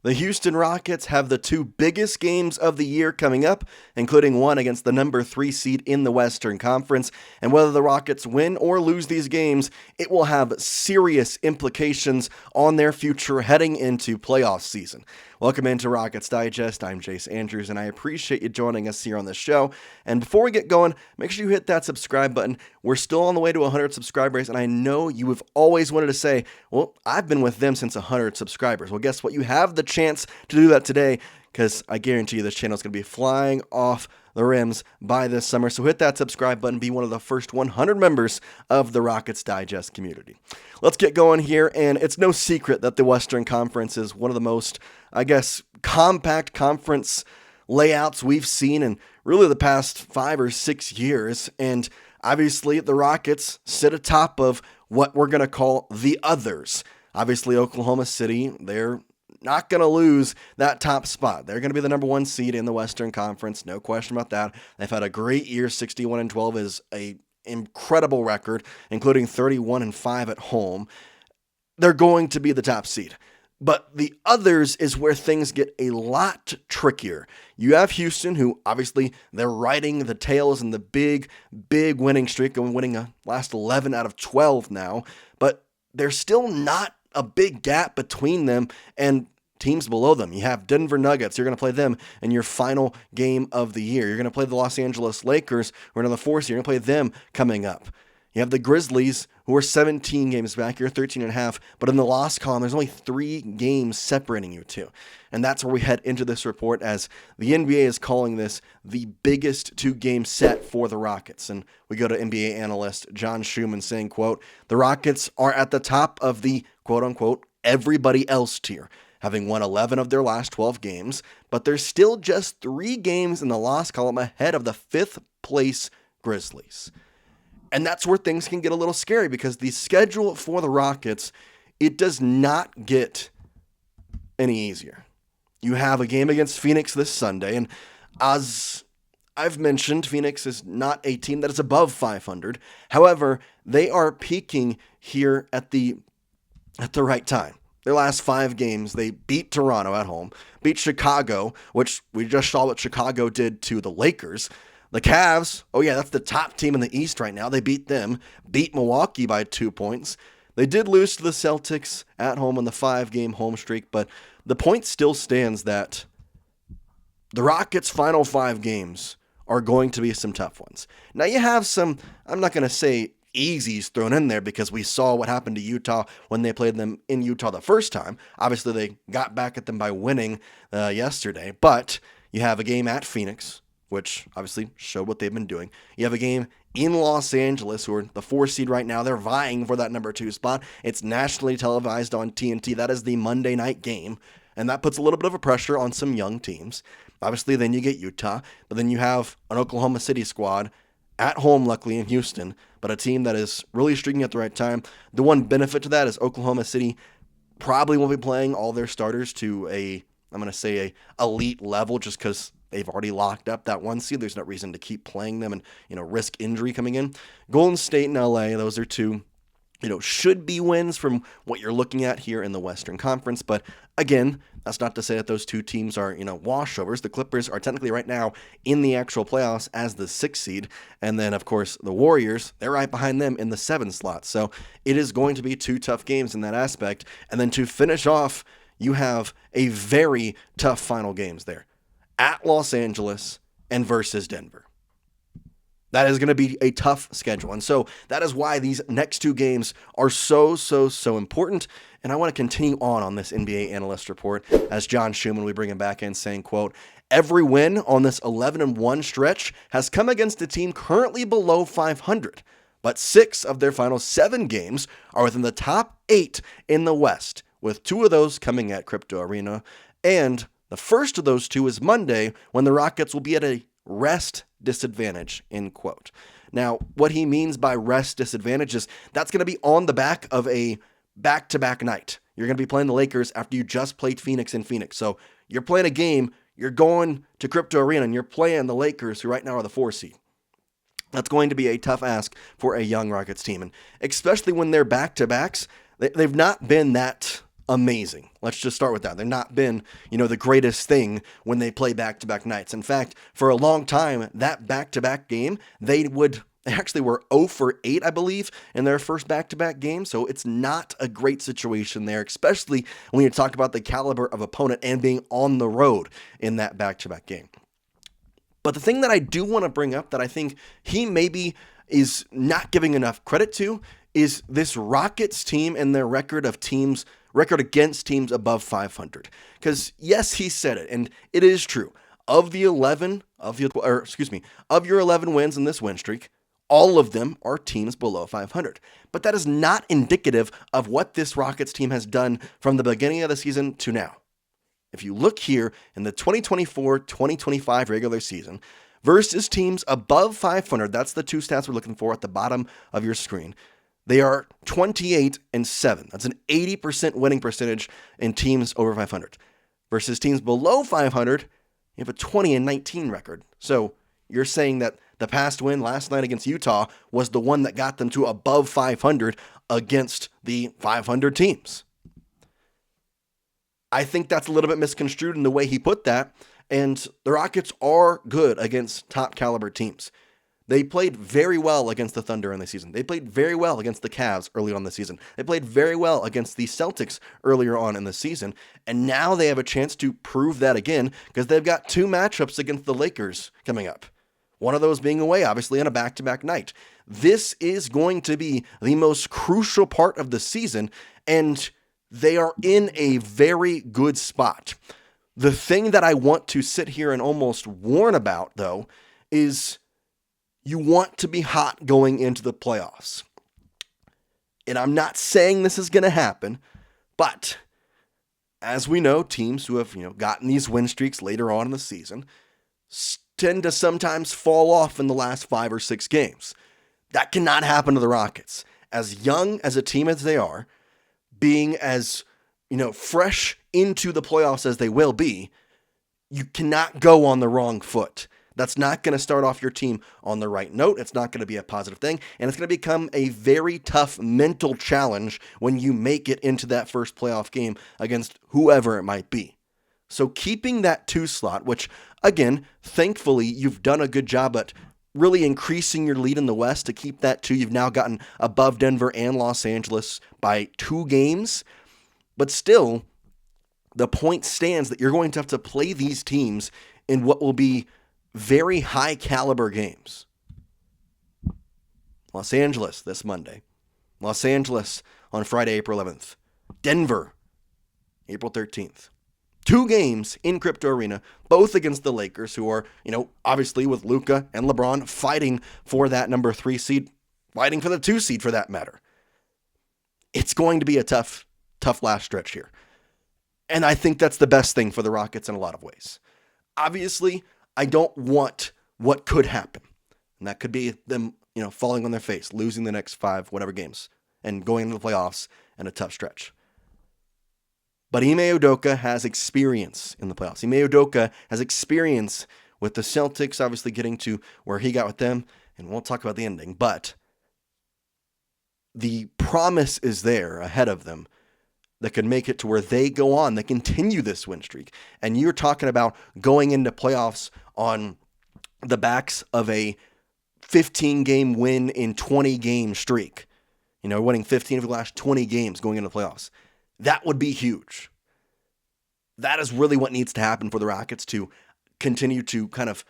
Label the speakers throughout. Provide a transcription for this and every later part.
Speaker 1: The Houston Rockets have the two biggest games of the year coming up, including one against the number 3 seed in the Western Conference. And whether the Rockets win or lose these games, it will have serious implications on their future heading into playoff season. Welcome into Rockets Digest. I'm Jace Andrews, and I appreciate you joining us here on the show. And before we get going, make sure you hit that subscribe button. We're still on the way to 100 subscribers, and I know you have always wanted to say, well, I've been with them since 100 subscribers. Well, guess what? You have the chance to do that today, because I guarantee you this channel is going to be flying off the rims by this summer. So hit that subscribe button, be one of the first 100 members of the Rockets Digest community. Let's get going here, and it's no secret that the Western Conference is one of the most, compact conference layouts we've seen in really the past 5 or 6 years. And obviously the Rockets sit atop of what we're going to call the others. Obviously Oklahoma City, they're not going to lose that top spot. They're going to be the number 1 seed in the Western Conference. No question about that. They've had a great year. 61-12 is an incredible record, including 31-5 at home. They're going to be the top seed. But the others is where things get a lot trickier. You have Houston, who obviously they're riding the tails in the big winning streak, and winning a last 11 out of 12 now. But there's still not a big gap between them and teams below them. You have Denver Nuggets. You're going to play them in your final game of the year. You're going to play the Los Angeles Lakers, who are in the 4th seed. You're going to play them coming up. You have the Grizzlies, who are 17 games back. You're 13.5. But in the loss column, there's only 3 games separating you two. And that's where we head into this report, as the NBA is calling this the biggest 2-game set for the Rockets. And we go to NBA analyst John Schumann saying, quote, "The Rockets are at the top of the, quote unquote, everybody else tier, having won 11 of their last 12 games, but there's still just 3 games in the loss column ahead of the 5th place Grizzlies." And that's where things can get a little scary, because the schedule for the Rockets, it does not get any easier. You have a game against Phoenix this Sunday, and as I've mentioned, Phoenix is not a team that is above 500. However, they are peaking here at the right time. Their last 5 games, they beat Toronto at home, beat Chicago, which we just saw what Chicago did to the Lakers. The Cavs, oh yeah, that's the top team in the East right now. They beat them, beat Milwaukee by 2 points. They did lose to the Celtics at home on the 5-game home streak, but the point still stands that the Rockets' final 5 games are going to be some tough ones. Now you have some, I'm not going to say easies thrown in there, because we saw what happened to Utah when they played them in Utah the first time. Obviously they got back at them by winning yesterday, but you have a game at Phoenix, which obviously showed what they've been doing. You have a game in Los Angeles, who are the 4 seed right now. They're vying for that number 2 spot. It's nationally televised on TNT. That is the Monday night game, and that puts a little bit of a pressure on some young teams. Obviously, then you get Utah, but then you have an Oklahoma City squad at home, luckily, in Houston, but a team that is really streaking at the right time. The one benefit to that is Oklahoma City probably won't be playing all their starters to a elite level, just because they've already locked up that 1 seed. There's no reason to keep playing them and, risk injury coming in. Golden State and LA, those are 2, should be wins from what you're looking at here in the Western Conference. But again, that's not to say that those 2 teams are, washovers. The Clippers are technically right now in the actual playoffs as the 6th seed. And then, of course, the Warriors, they're right behind them in the 7th slot. So it is going to be 2 tough games in that aspect. And then to finish off, you have a very tough final games there at Los Angeles and versus Denver. That is going to be a tough schedule. And so that is why these next 2 games are so important. And I want to continue on this NBA analyst report, as John Schumann, we bring him back in, saying, quote, "Every win on this 11-1 stretch has come against a team currently below 500, but 6 of their final 7 games are within the top 8 in the West, with 2 of those coming at Crypto Arena. And the first of those 2 is Monday, when the Rockets will be at a rest disadvantage," end quote. Now, what he means by rest disadvantage is that's going to be on the back of a back-to-back night. You're going to be playing the Lakers after you just played Phoenix in Phoenix. So you're playing a game, you're going to Crypto Arena, and you're playing the Lakers, who right now are the 4 seed. That's going to be a tough ask for a young Rockets team, and especially when they're back-to-backs, they've not been that amazing. Let's just start with that. They've not been, the greatest thing when they play back-to-back nights. In fact, for a long time, that back-to-back game, they actually were 0 for 8, I believe, in their first back-to-back game. So it's not a great situation there, especially when you talk about the caliber of opponent and being on the road in that back-to-back game. But the thing that I do want to bring up that I think he maybe is not giving enough credit to is this Rockets team and their record against teams above 500. Because yes, he said it, and it is true. Of your 11 wins in this win streak, all of them are teams below 500. But that is not indicative of what this Rockets team has done from the beginning of the season to now. If you look here in the 2024-2025 regular season versus teams above 500, that's the two stats we're looking for at the bottom of your screen. They are 28-7. That's an 80% winning percentage in teams over 500. Versus teams below 500, you have a 20-19 record. So you're saying that the past win last night against Utah was the one that got them to above 500 against the 500 teams. I think that's a little bit misconstrued in the way he put that, and the Rockets are good against top caliber teams. They played very well against the Thunder in the season. They played very well against the Cavs early on in the season. They played very well against the Celtics earlier on in the season, and now they have a chance to prove that again because they've got 2 matchups against the Lakers coming up. One of those being away, obviously, on a back-to-back night. This is going to be the most crucial part of the season, and they are in a very good spot. The thing that I want to sit here and almost warn about, though, is you want to be hot going into the playoffs. And I'm not saying this is going to happen, but as we know, teams who have, gotten these win streaks later on in the season tend to sometimes fall off in the last 5 or 6 games. That cannot happen to the Rockets. As young as a team as they are, being as, fresh into the playoffs as they will be, you cannot go on the wrong foot. That's not going to start off your team on the right note. It's not going to be a positive thing, and it's going to become a very tough mental challenge when you make it into that first playoff game against whoever it might be. So keeping that 2 slot, which, again, thankfully, you've done a good job at really increasing your lead in the West to keep that 2. You've now gotten above Denver and Los Angeles by 2 games. But still, the point stands that you're going to have to play these teams in what will be very high caliber games. Los Angeles this Monday. Los Angeles on Friday, April 11th. Denver, April 13th. 2 games in Crypto Arena, both against the Lakers, who are, obviously with Luka and LeBron fighting for that number 3 seed, fighting for the 2 seed for that matter. It's going to be a tough last stretch here. And I think that's the best thing for the Rockets in a lot of ways. Obviously, I don't want what could happen. And that could be them, falling on their face, losing the next 5 whatever games, and going into the playoffs and a tough stretch. But Ime Udoka has experience in the playoffs. Ime Udoka has experience with the Celtics, obviously getting to where he got with them, and we'll talk about the ending. But the promise is there ahead of them that could make it to where they go on, they continue this win streak. And you're talking about going into playoffs on the backs of a 15-game win in 20-game streak. Winning 15 of the last 20 games going into the playoffs. That would be huge. That is really what needs to happen for the Rockets to continue to kind of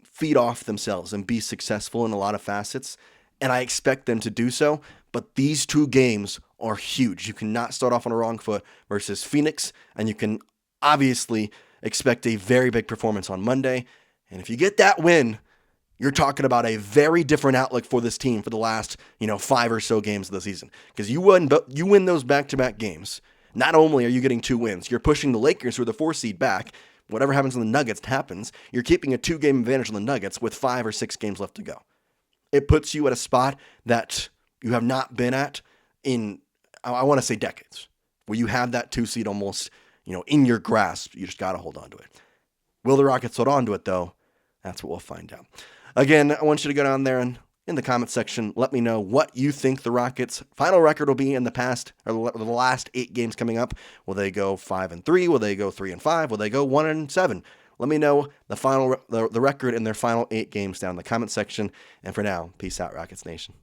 Speaker 1: feed off themselves and be successful in a lot of facets. And I expect them to do so. But these 2 games are huge. You cannot start off on a wrong foot versus Phoenix. And you can obviously expect a very big performance on Monday. And if you get that win, you're talking about a very different outlook for this team for the last, 5 or so games of the season. Because you win those back-to-back games. Not only are you getting 2 wins, you're pushing the Lakers, who are the 4 seed, back. Whatever happens in the Nuggets happens. You're keeping a 2-game advantage on the Nuggets with 5 or 6 games left to go. It puts you at a spot that you have not been at in, I want to say, decades. Where you have that 2 seed almost, in your grasp. You just got to hold on to it. Will the Rockets hold on to it, though? That's what we'll find out. Again, I want you to go down there and in the comment section. Let me know what you think the Rockets' final record will be in the last 8 games coming up. Will they go 5-3? Will they go 3-5? Will they go 1-7? Let me know the record in their final 8 games down in the comment section. And for now, peace out, Rockets Nation.